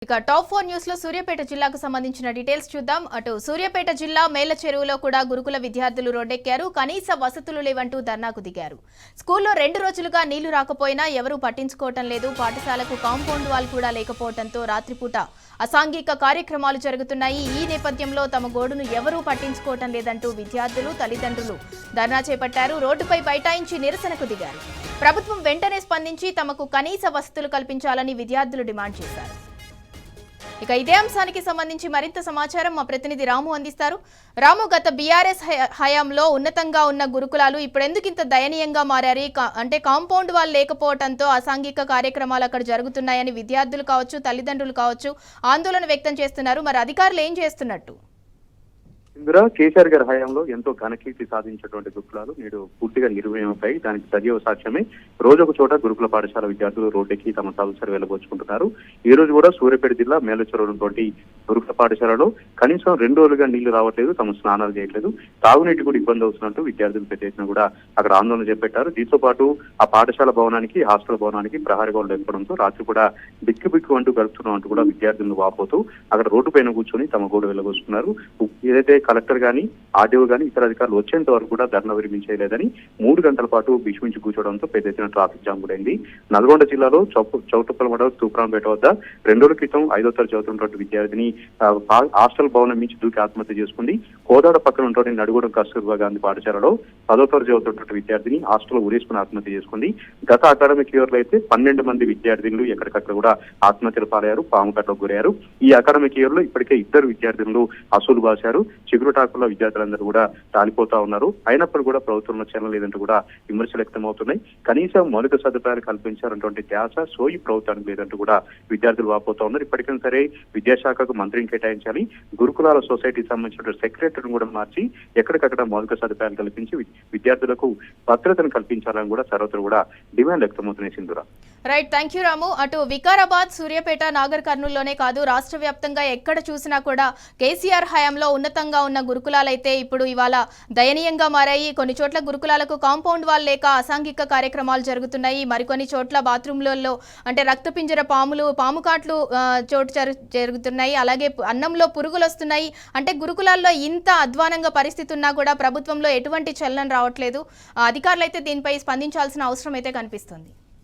ఇక top 4 news లో సూర్యాపేట జిల్లాకు సంబంధించిన డీటెయిల్స్ చూద్దాం. అటు సూర్యాపేట జిల్లా మేళ్ల చెరువులో కూడా గురుకుల విద్యార్థులు రోడ్డెక్కారు. కనీస వసతులు లేవంటూ ధర్నాకు దిగారు. స్కూల్లో 2 రోజులుగా నీళ్లు రాకపోయినా ఎవరూ పట్టించుకోవటం లేదు. పాఠశాలకు కాంపౌండ్ వాల్ కూడా లేకపోవడంతో రాత్రిపూట అసాంఘిక కార్యక్రమాలు జరుగుతున్నాయి. ఈ నేపథ్యంలో తమ గోడును ఎవరూ పట్టించుకోవటం లేదంటూ విద్యార్థులు తల్లిదండ్రులు ధర్నా చేపట్టారు. రోడ్డుపై బైఠాయించి నిరసనకు దిగారు. ప్రభుత్వం వెంటనే స్పందించి తమకు కనీస వసతులు కల్పించాలని విద్యార్థులు డిమాండ్ చేశారు. ఇక ఇదే అంశానికి సంబంధించి మరింత సమాచారం మా ప్రతినిధి రాము అందిస్తారు. రాము, గత బీఆర్ఎస్ హయాంలో ఉన్నతంగా ఉన్న గురుకులాలు ఇప్పుడెందుకు ఇంత దయనీయంగా మారారు? అంటే కాంపౌండ్ వాల్ లేకపోవడంతో అసాంఘిక కార్యక్రమాలు అక్కడ జరుగుతున్నాయని విద్యార్థులు కావచ్చు, తల్లిదండ్రులు కావచ్చు ఆందోళన వ్యక్తం చేస్తున్నారు. మరి అధికారులు ఏం చేస్తున్నట్టు? ఇందులో కేసీఆర్ గారి హయాంలో ఎంతో ఘనకీర్తి సాధించినటువంటి గురుకులాలు నేడు పూర్తిగా నిర్వహణపై దానికి సజీవ సాక్ష్యమే. రోజొక చోట గురుకుల పాఠశాల విద్యార్థులు రోడ్డెక్కి తమ సదస్సులు వెళ్లబోచుకుంటున్నారు. ఈ రోజు కూడా సూర్యాపేట జిల్లా మేలచెరువులోని గురుకుల పాఠశాలలో కనీసం 2 రోజులుగా నీళ్లు రావట్లేదు, తమ స్నానాలు చేయట్లేదు, తాగునీటి కూడా ఇబ్బంది అవుతున్నట్టు విద్యార్థులు పెద్ద ఎత్తున కూడా అక్కడ ఆందోళన చేపట్టారు. దీంతో పాటు ఆ పాఠశాల భవనానికి, హాస్టల్ భవనానికి ప్రహరీ గోడలు లేకపోవడంతో రాత్రి కూడా బిక్కు అంటూ గడుపుతున్నాం అంటూ కూడా విద్యార్థులను వాపోతూ అక్కడ రోడ్డు పైన కూర్చొని తమ గోడు వెళ్లబోసుకున్నారు. ఏదైతే కలెక్టర్ గాని, ఆర్డీఓ గాని, ఇతర అధికారులు వచ్చేంత వరకు కూడా ధర్నా విరమించలేదని 3 గంటల పాటు భీష్మించి కూర్చోవడంతో పెద్ద ఎత్తున ట్రాఫిక్ జామ్ కూడా అయింది. నల్గొండ జిల్లాలో చౌటుప్పల మండలం తూప్రాంపేట వద్ద 2 రోజుల క్రితం 5వ తరగతి చదువుతున్నటువంటి విద్యార్థిని హాస్టల్ భవనం నుంచి దూకి ఆత్మహత్య చేసుకుంది. కోదాడ పక్కన ఉన్నటువంటి నడుగూడెం కస్తూర్బా గాంధీ పాఠశాలలో 10వ తరగతి చదువుతున్నటువంటి విద్యార్థిని హాస్టల్లో ఉరేసుకుని ఆత్మహత్య చేసుకుంది. గత అకాడమిక్ ఇయర్ లో అయితే 12 మంది విద్యార్థినులు ఎక్కడికక్కడ కూడా ఆత్మహత్యలు పాలయ్యారు, పాముకట్లకు గురయ్యారు. ఈ అకాడమిక్ ఇయర్ లో ఇప్పటికే 2 విద్యార్థినులు అసూలు బాశారు. చిగురుటాకుల్లో విద్యార్థులందరూ కూడా రాలిపోతా ఉన్నారు. అయినప్పుడు కూడా ప్రభుత్వంలో చలనం లేదంటూ కూడా విమర్శలు వ్యక్తమవుతున్నాయి. కనీసం మౌలిక సదుపాయాలు కల్పించాలన్నటువంటి ధ్యాస సోయి ప్రభుత్వానికి లేదంటూ కూడా విద్యార్థులు వాపోతా ఉన్నారు. ఇప్పటికైనా సరే విద్యాశాఖకు మంత్రిని కేటాయించాలి, గురుకులాల సొసైటీకి సంబంధించిన సెక్రటరీని కూడా మార్చి ఎక్కడికక్కడ మౌలిక సదుపాయాలు కల్పించి విద్యార్థులకు భద్రతను కల్పించాలని కూడా సర్వత్రా కూడా డిమాండ్ వ్యక్తమవుతున్నాయి. సింధురా. రైట్, థ్యాంక్ యూ రాము. అటు వికారాబాద్, సూర్యాపేట, నాగర్ కర్నూలులోనే కాదు రాష్ట్ర వ్యాప్తంగా ఎక్కడ చూసినా కూడా కేసీఆర్ హయాంలో ఉన్నతంగా ఉన్న గురుకులాలైతే ఇప్పుడు ఇవాళ దయనీయంగా మారాయి. కొన్ని చోట్ల గురుకులాలకు కాంపౌండ్ వాల్ లేక అసాంఘిక కార్యక్రమాలు జరుగుతున్నాయి. మరికొన్ని చోట్ల బాత్రూంలలో అంటే రక్తపింజర పాము కాట్లు చోటు జరుగుతున్నాయి. అలాగే అన్నంలో పురుగులు వస్తున్నాయి. అంటే గురుకులాల్లో ఇంత అధ్వానంగా పరిస్థితి ఉన్నా కూడా ప్రభుత్వంలో ఎటువంటి చలనం రావట్లేదు. అధికారులు అయితే దీనిపై స్పందించాల్సిన అవసరం అయితే కనిపిస్తుంది.